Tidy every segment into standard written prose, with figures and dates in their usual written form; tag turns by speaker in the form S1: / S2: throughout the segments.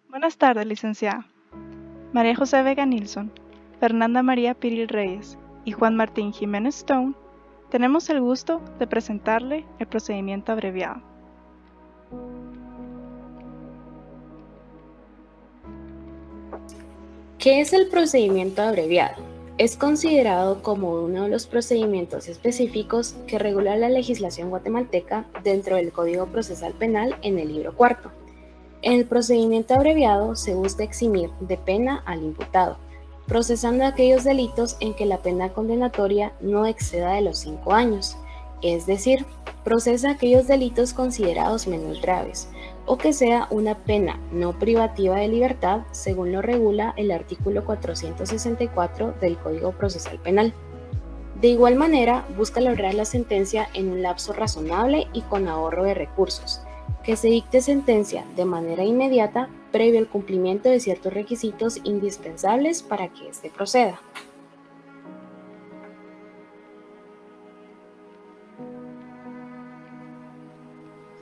S1: Buenas tardes, licenciada. María José Vega Nilsson, Fernanda María Piril Reyes y Juan Martín Jiménez Stone, tenemos el gusto de presentarle el procedimiento abreviado.
S2: ¿Qué es el procedimiento abreviado? Es considerado como uno de los procedimientos específicos que regula la legislación guatemalteca dentro del Código Procesal Penal en el libro cuarto. En el procedimiento abreviado se busca eximir de pena al imputado, procesando aquellos delitos en que la pena condenatoria no exceda de los 5 años, es decir, procesa aquellos delitos considerados menos graves, o que sea una pena no privativa de libertad según lo regula el artículo 464 del Código Procesal Penal. De igual manera, busca lograr la sentencia en un lapso razonable y con ahorro de recursos, que se dicte sentencia de manera inmediata previo al cumplimiento de ciertos requisitos indispensables para que éste proceda.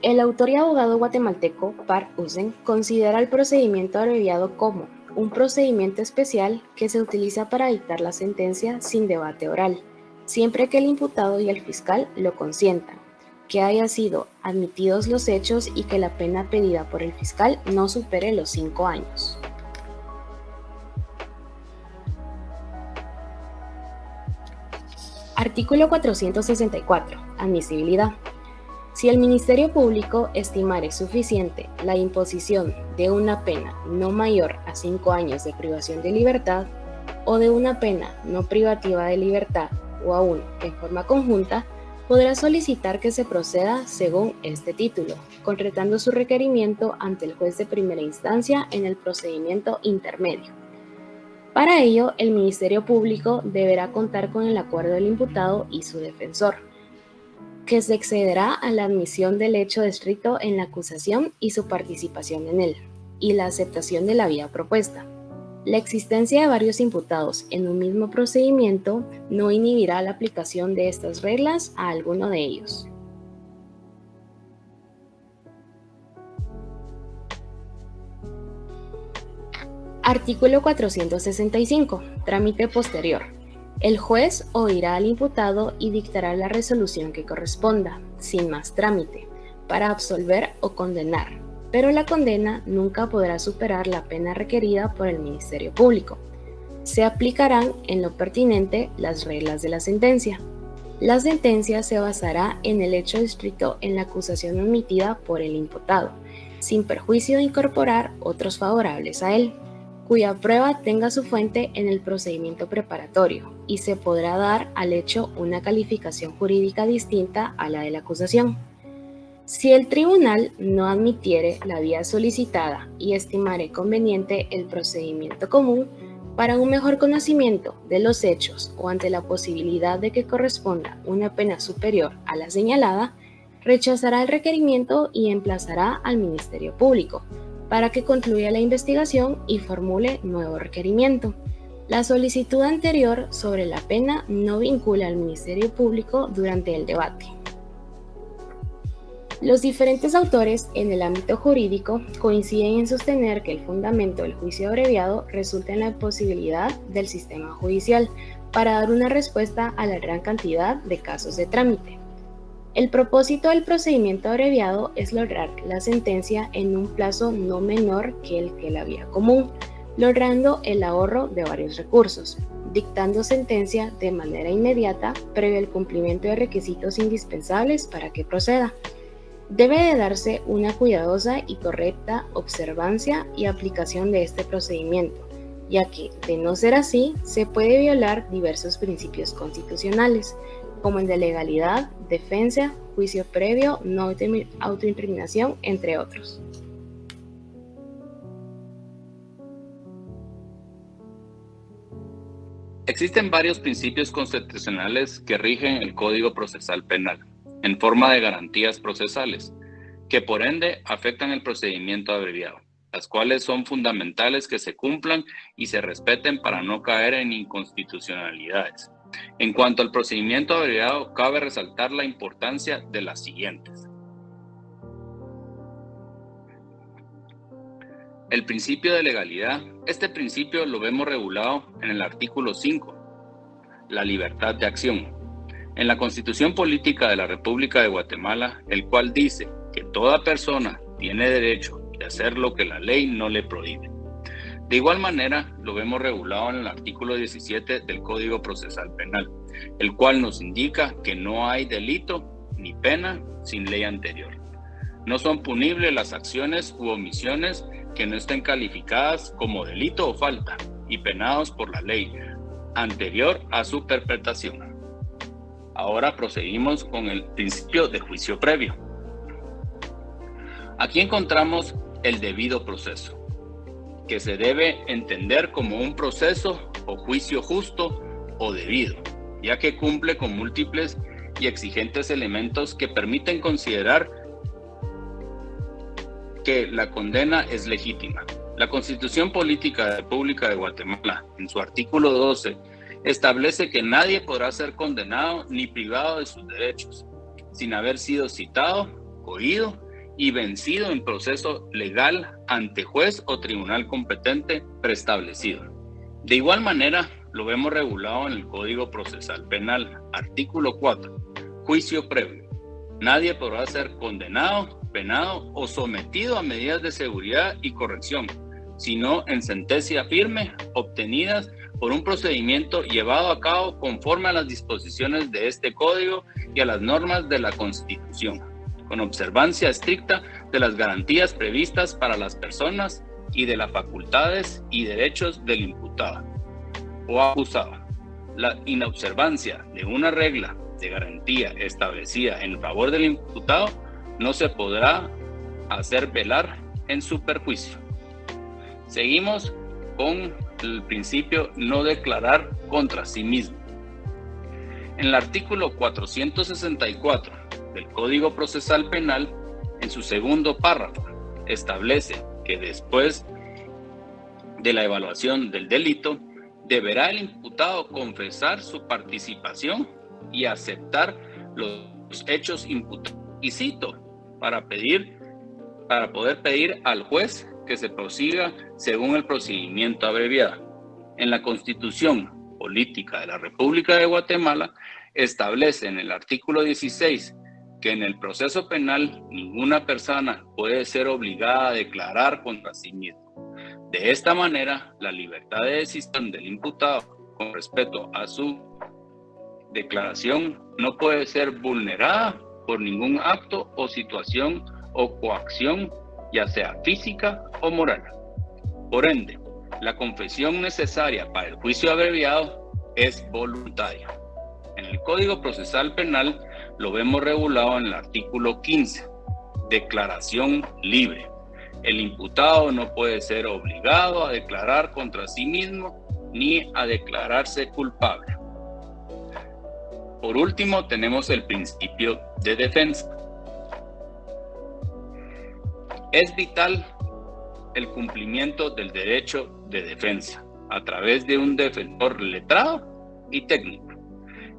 S2: El autor y abogado guatemalteco Par Usen considera el procedimiento abreviado como un procedimiento especial que se utiliza para dictar la sentencia sin debate oral, siempre que el imputado y el fiscal lo consientan, que haya sido admitidos los hechos y que la pena pedida por el fiscal no supere los 5 años. Artículo 464. Admisibilidad. Si el Ministerio Público estimare suficiente la imposición de una pena no mayor a 5 años de privación de libertad o de una pena no privativa de libertad o aún en forma conjunta, podrá solicitar que se proceda según este título, concretando su requerimiento ante el juez de primera instancia en el procedimiento intermedio. Para ello, el Ministerio Público deberá contar con el acuerdo del imputado y su defensor, que se excederá a la admisión del hecho descrito en la acusación y su participación en él, y la aceptación de la vía propuesta. La existencia de varios imputados en un mismo procedimiento no inhibirá la aplicación de estas reglas a alguno de ellos. Artículo 465. Trámite posterior. El juez oirá al imputado y dictará la resolución que corresponda, sin más trámite, para absolver o condenar, pero la condena nunca podrá superar la pena requerida por el Ministerio Público. Se aplicarán en lo pertinente las reglas de la sentencia. La sentencia se basará en el hecho descrito en la acusación omitida por el imputado, sin perjuicio de incorporar otros favorables a él, cuya prueba tenga su fuente en el procedimiento preparatorio y se podrá dar al hecho una calificación jurídica distinta a la de la acusación. Si el tribunal no admitiere la vía solicitada y estimare conveniente el procedimiento común, para un mejor conocimiento de los hechos o ante la posibilidad de que corresponda una pena superior a la señalada, rechazará el requerimiento y emplazará al Ministerio Público para que concluya la investigación y formule nuevo requerimiento. La solicitud anterior sobre la pena no vincula al Ministerio Público durante el debate. Los diferentes autores en el ámbito jurídico coinciden en sostener que el fundamento del juicio abreviado resulta en la posibilidad del sistema judicial para dar una respuesta a la gran cantidad de casos de trámite. El propósito del procedimiento abreviado es lograr la sentencia en un plazo no menor que la vía común, logrando el ahorro de varios recursos, dictando sentencia de manera inmediata previo al cumplimiento de requisitos indispensables para que proceda. Debe de darse una cuidadosa y correcta observancia y aplicación de este procedimiento, ya que, de no ser así, se puede violar diversos principios constitucionales, como el de legalidad, defensa, juicio previo, no autoincriminación, entre otros.
S3: Existen varios principios constitucionales que rigen el Código Procesal Penal, en forma de garantías procesales, que por ende afectan el procedimiento abreviado, las cuales son fundamentales que se cumplan y se respeten para no caer en inconstitucionalidades. En cuanto al procedimiento abreviado, cabe resaltar la importancia de las siguientes. El principio de legalidad. Este principio lo vemos regulado en el artículo 5, la libertad de acción, en la Constitución Política de la República de Guatemala, el cual dice que toda persona tiene derecho de hacer lo que la ley no le prohíbe. De igual manera, lo vemos regulado en el artículo 17 del Código Procesal Penal, el cual nos indica que no hay delito ni pena sin ley anterior. No son punibles las acciones u omisiones que no estén calificadas como delito o falta y penados por la ley anterior a su perpetración. Ahora proseguimos con el principio de juicio previo. Aquí encontramos el debido proceso, que se debe entender como un proceso o juicio justo o debido, ya que cumple con múltiples y exigentes elementos que permiten considerar que la condena es legítima. La Constitución Política de la República de Guatemala, en su artículo 12, establece que nadie podrá ser condenado ni privado de sus derechos, sin haber sido citado, oído y vencido en proceso legal ante juez o tribunal competente preestablecido. De igual manera, lo vemos regulado en el Código Procesal Penal, artículo 4, juicio previo. Nadie podrá ser condenado, penado o sometido a medidas de seguridad y corrección, sino en sentencia firme obtenidas por un procedimiento llevado a cabo conforme a las disposiciones de este Código y a las normas de la Constitución, con observancia estricta de las garantías previstas para las personas y de las facultades y derechos del imputado o acusado. La inobservancia de una regla de garantía establecida en favor del imputado no se podrá hacer velar en su perjuicio. Seguimos con el principio no declarar contra sí mismo. En el artículo 464 del Código Procesal Penal, en su segundo párrafo, establece que después de la evaluación del delito, deberá el imputado confesar su participación y aceptar los hechos imputados. Y cito, para poder pedir al juez que se prosiga según el procedimiento abreviado. En la Constitución Política de la República de Guatemala establece en el artículo 16 que en el proceso penal ninguna persona puede ser obligada a declarar contra sí mismo. De esta manera, la libertad de decisión del imputado con respecto a su declaración no puede ser vulnerada por ningún acto o situación o coacción, ya sea física o moral. Por ende, la confesión necesaria para el juicio abreviado es voluntaria. En el Código Procesal Penal lo vemos regulado en el artículo 15, declaración libre. El imputado no puede ser obligado a declarar contra sí mismo ni a declararse culpable. Por último, tenemos el principio de defensa. Es vital el cumplimiento del derecho de defensa a través de un defensor letrado y técnico.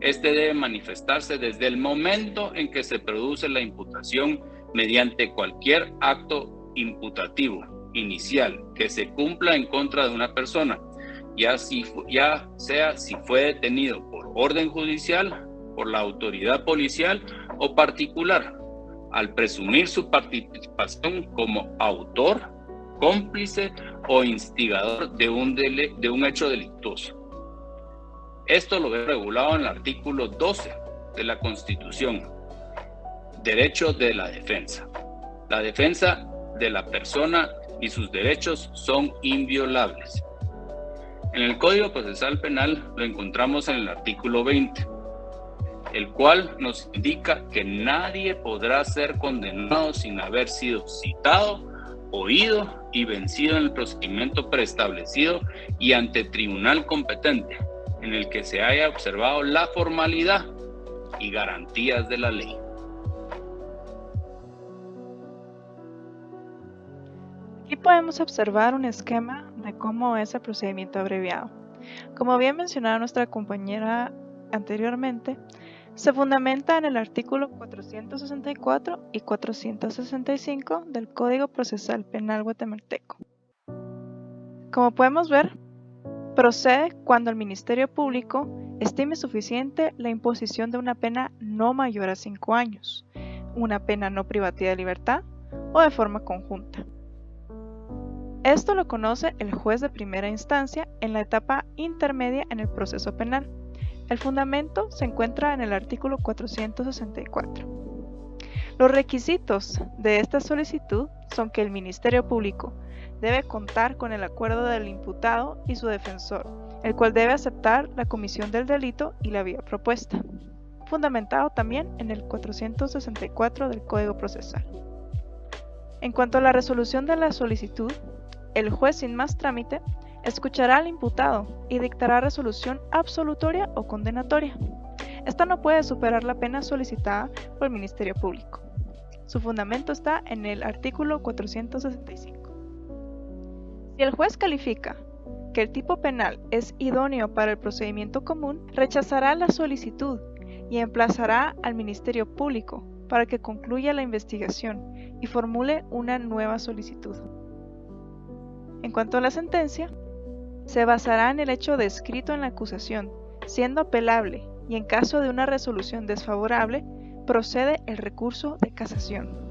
S3: Este debe manifestarse desde el momento en que se produce la imputación mediante cualquier acto imputativo inicial que se cumpla en contra de una persona, ya sea si fue detenido por orden judicial, por la autoridad policial o particular, al presumir su participación como autor, cómplice o instigador de un hecho delictuoso. Esto lo ve regulado en el artículo 12 de la Constitución, derecho de la defensa. La defensa de la persona y sus derechos son inviolables. En el Código Procesal Penal lo encontramos en el artículo 20, el cual nos indica que nadie podrá ser condenado sin haber sido citado, oído y vencido en el procedimiento preestablecido y ante tribunal competente, en el que se haya observado la formalidad y garantías de la ley.
S1: Aquí podemos observar un esquema de cómo es el procedimiento abreviado. Como bien mencionaba nuestra compañera anteriormente, se fundamenta en el artículo 464 y 465 del Código Procesal Penal guatemalteco. Como podemos ver, procede cuando el Ministerio Público estime suficiente la imposición de una pena no mayor a 5 años, una pena no privativa de libertad o de forma conjunta. Esto lo conoce el juez de primera instancia en la etapa intermedia en el proceso penal. El fundamento se encuentra en el artículo 464. Los requisitos de esta solicitud son que el Ministerio Público debe contar con el acuerdo del imputado y su defensor, el cual debe aceptar la comisión del delito y la vía propuesta, fundamentado también en el 464 del Código Procesal. En cuanto a la resolución de la solicitud, el juez sin más trámite escuchará al imputado y dictará resolución absolutoria o condenatoria. Esta no puede superar la pena solicitada por el Ministerio Público. Su fundamento está en el artículo 465. Si el juez califica que el tipo penal es idóneo para el procedimiento común, rechazará la solicitud y emplazará al Ministerio Público para que concluya la investigación y formule una nueva solicitud. En cuanto a la sentencia, se basará en el hecho descrito en la acusación, siendo apelable, y en caso de una resolución desfavorable, procede el recurso de casación.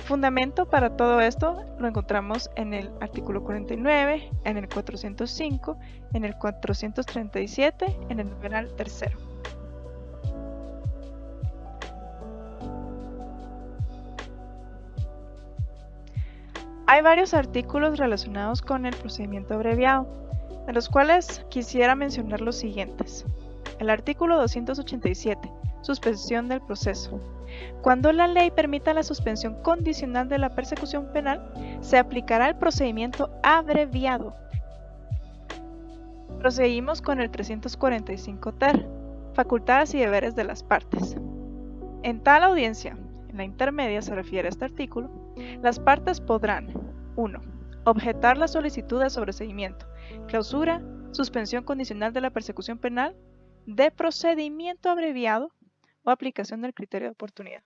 S1: Fundamento para todo esto lo encontramos en el artículo 49, en el 405, en el 437, en el numeral tercero. Hay varios artículos relacionados con el procedimiento abreviado, de los cuales quisiera mencionar los siguientes. El artículo 287, suspensión del proceso. Cuando la ley permita la suspensión condicional de la persecución penal, se aplicará el procedimiento abreviado. Proseguimos con el 345 ter, facultades y deberes de las partes. En tal audiencia, en la intermedia se refiere a este artículo, las partes podrán 1. Objetar la solicitud de sobreseimiento, clausura, suspensión condicional de la persecución penal, de procedimiento abreviado o aplicación del criterio de oportunidad.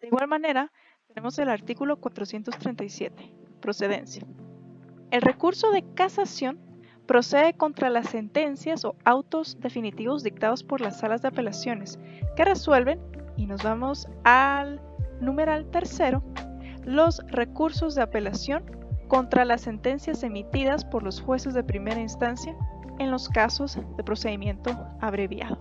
S1: De igual manera, tenemos el artículo 437, procedencia. El recurso de casación procede contra las sentencias o autos definitivos dictados por las salas de apelaciones que resuelven, y nos vamos al numeral tercero, los recursos de apelación contra las sentencias emitidas por los jueces de primera instancia en los casos de procedimiento abreviado.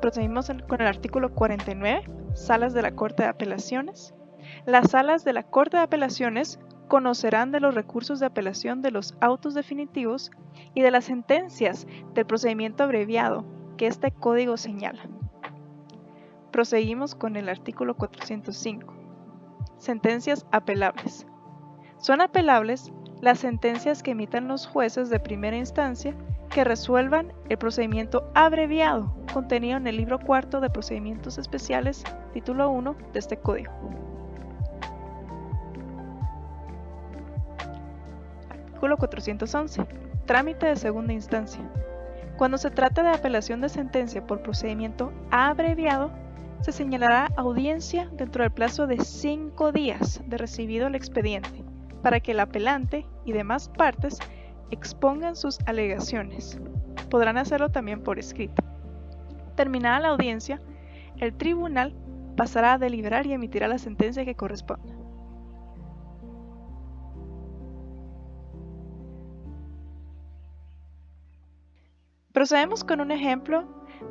S1: Procedimos con el artículo 49, salas de la Corte de Apelaciones. Las salas de la Corte de Apelaciones conocerán de los recursos de apelación de los autos definitivos y de las sentencias del procedimiento abreviado que este código señala. Proseguimos con el artículo 405. Sentencias apelables. Son apelables las sentencias que emitan los jueces de primera instancia que resuelvan el procedimiento abreviado contenido en el libro cuarto de Procedimientos Especiales, título 1 de este código. Artículo 411. Trámite de segunda instancia. Cuando se trata de apelación de sentencia por procedimiento abreviado, se señalará audiencia dentro del plazo de 5 días de recibido el expediente, para que el apelante y demás partes expongan sus alegaciones. Podrán hacerlo también por escrito. Terminada la audiencia, el tribunal pasará a deliberar y emitirá la sentencia que corresponda. Procedemos con un ejemplo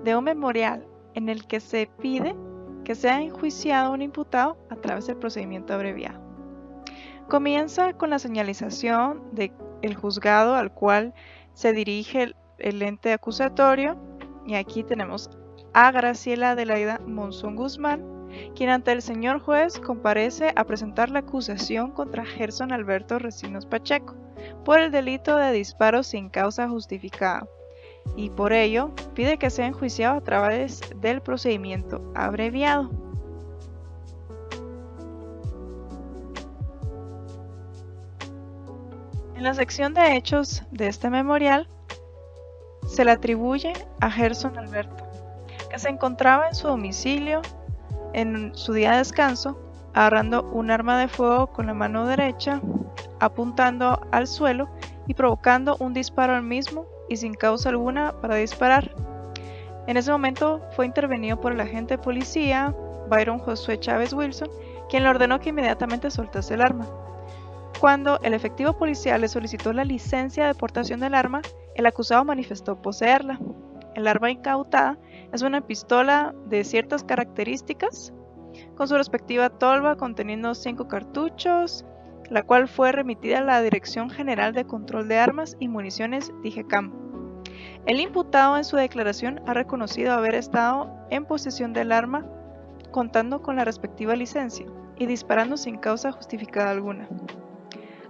S1: de un memorial en el que se pide que sea enjuiciado un imputado a través del procedimiento abreviado. Comienza con la señalización del juzgado al cual se dirige el ente acusatorio, y aquí tenemos a Graciela Adelaida Monzón Guzmán, quien ante el señor juez comparece a presentar la acusación contra Gerson Alberto Recinos Pacheco por el delito de disparo sin causa justificada, y por ello pide que sea enjuiciado a través del procedimiento abreviado. En la sección de hechos de este memorial se le atribuye a Gerson Alberto que se encontraba en su domicilio en su día de descanso, agarrando un arma de fuego con la mano derecha, apuntando al suelo y provocando un disparo al mismo y sin causa alguna para disparar. En ese momento fue intervenido por el agente de policía, Byron Josué Chávez Wilson, quien le ordenó que inmediatamente soltase el arma. Cuando el efectivo policial le solicitó la licencia de portación del arma, el acusado manifestó poseerla. El arma incautada es una pistola de ciertas características, con su respectiva tolva conteniendo 5 cartuchos, la cual fue remitida a la Dirección General de Control de Armas y Municiones DIGECAM. El imputado en su declaración ha reconocido haber estado en posesión del arma contando con la respectiva licencia y disparando sin causa justificada alguna.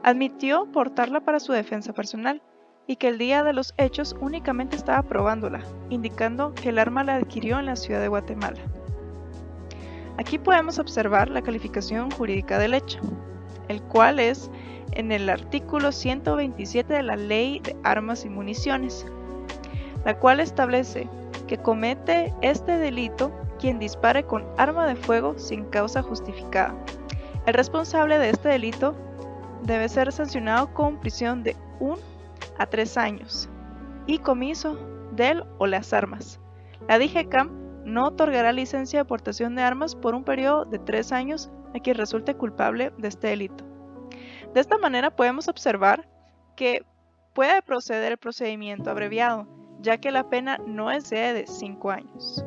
S1: Admitió portarla para su defensa personal y que el día de los hechos únicamente estaba probándola, indicando que el arma la adquirió en la ciudad de Guatemala. Aquí podemos observar la calificación jurídica del hecho, el cual es en el artículo 127 de la Ley de Armas y Municiones, la cual establece que comete este delito quien dispare con arma de fuego sin causa justificada. El responsable de este delito debe ser sancionado con prisión de 1 a 3 años y comiso del o las armas. La DIGECAM no otorgará licencia de portación de armas por un periodo de 3 años a quien resulte culpable de este delito. De esta manera podemos observar que puede proceder el procedimiento abreviado, ya que la pena no excede de 5 años.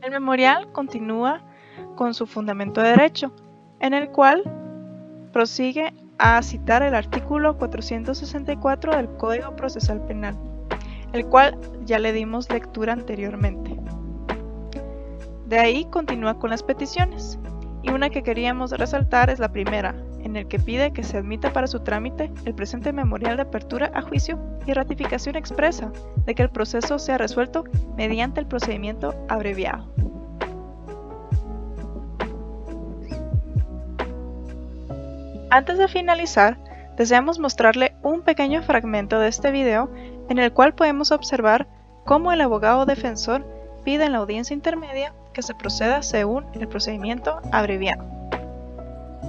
S1: El memorial continúa con su fundamento de derecho, en el cual prosigue a citar el artículo 464 del Código Procesal Penal, el cual ya le dimos lectura anteriormente. De ahí continúa con las peticiones, y una que queríamos resaltar es la primera, en el que pide que se admita para su trámite el presente memorial de apertura a juicio y ratificación expresa de que el proceso sea resuelto mediante el procedimiento abreviado. Antes de finalizar, deseamos mostrarle un pequeño fragmento de este video en el cual podemos observar cómo el abogado defensor pide en la audiencia intermedia que se proceda según el procedimiento abreviado.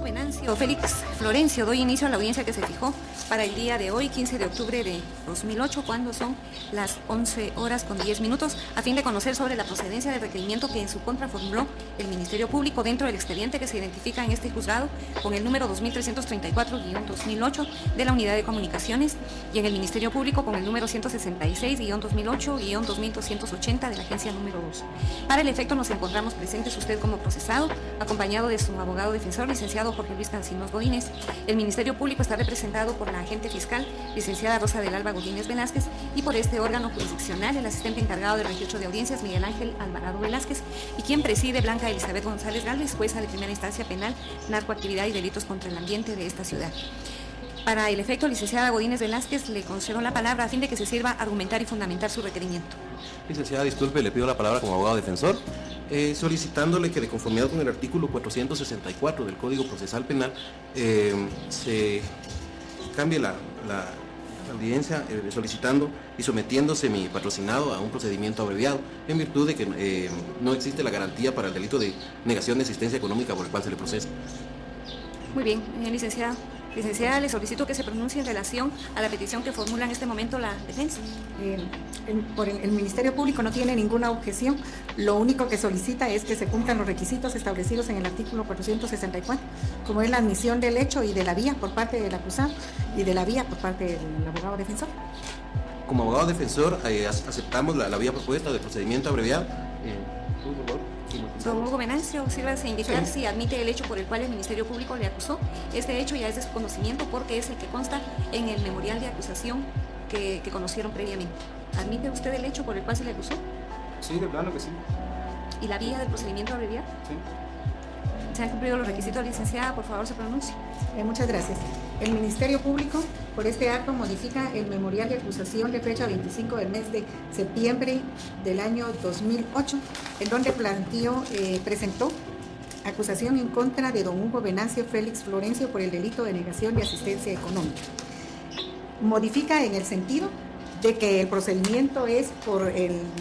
S4: Venancio Félix Florencio, doy inicio a la audiencia que se fijó para el día de hoy, 15 de octubre de 2008, cuando son las 11 horas con 10 minutos, a fin de conocer sobre la procedencia del requerimiento que en su contra formuló el Ministerio Público dentro del expediente que se identifica en este juzgado con el número 2334-2008 de la Unidad de Comunicaciones y en el Ministerio Público con el número 166-2008-2280 de la agencia número 2. Para el efecto nos encontramos presentes usted como procesado, acompañado de su abogado defensor, licenciado Jorge Luis Cancinos Godínez. El Ministerio Público está representado por la agente fiscal, licenciada Rosa del Alba Godínez Velázquez, y por este órgano jurisdiccional, el asistente encargado del registro de audiencias, Miguel Ángel Alvarado Velázquez, y quien preside, Blanca Elizabeth González Gálvez, jueza de primera instancia penal, narcoactividad y delitos contra el ambiente de esta ciudad. Para el efecto, licenciada Godínez Velázquez, le concedo la palabra a fin de que se sirva a argumentar y fundamentar su requerimiento.
S5: Licenciada, disculpe, le pido la palabra como abogado defensor, solicitándole que de conformidad con el artículo 464 del Código Procesal Penal se cambie la audiencia, solicitando y sometiéndose mi patrocinado a un procedimiento abreviado, en virtud de que no existe la garantía para el delito de negación de asistencia económica por el cual se le procesa.
S4: Muy bien, licenciada. Licenciada, le solicito que se pronuncie en relación a la petición que formula en este momento la defensa.
S6: El Ministerio Público no tiene ninguna objeción. Lo único que solicita es que se cumplan los requisitos establecidos en el artículo 464, como es la admisión del hecho y de la vía por parte del acusado y de la vía por parte del abogado defensor.
S5: Como abogado defensor aceptamos la vía propuesta del procedimiento abreviado. Por favor.
S4: Don Hugo Venancio, sírvase a indicar si admite el hecho por el cual el Ministerio Público le acusó. Este hecho ya es de su conocimiento porque es el que consta en el memorial de acusación que conocieron previamente. ¿Admite usted el hecho por el cual se le acusó?
S7: Sí, de plano que sí.
S4: ¿Y la vía del procedimiento abreviado?
S7: Sí.
S4: ¿Se han cumplido los requisitos, licenciada? Por favor, se pronuncie.
S6: Muchas gracias. El Ministerio Público, por este acto, modifica el memorial de acusación de fecha 25 del mes de septiembre del año 2008, en donde presentó acusación en contra de don Hugo Venancio Félix Florencio por el delito de negación de asistencia económica. Modifica en el sentido de que el procedimiento es por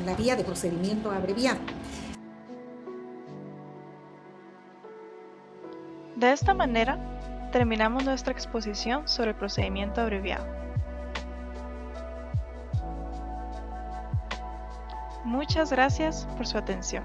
S6: la vía de procedimiento abreviado.
S1: De esta manera, terminamos nuestra exposición sobre el procedimiento abreviado. Muchas gracias por su atención.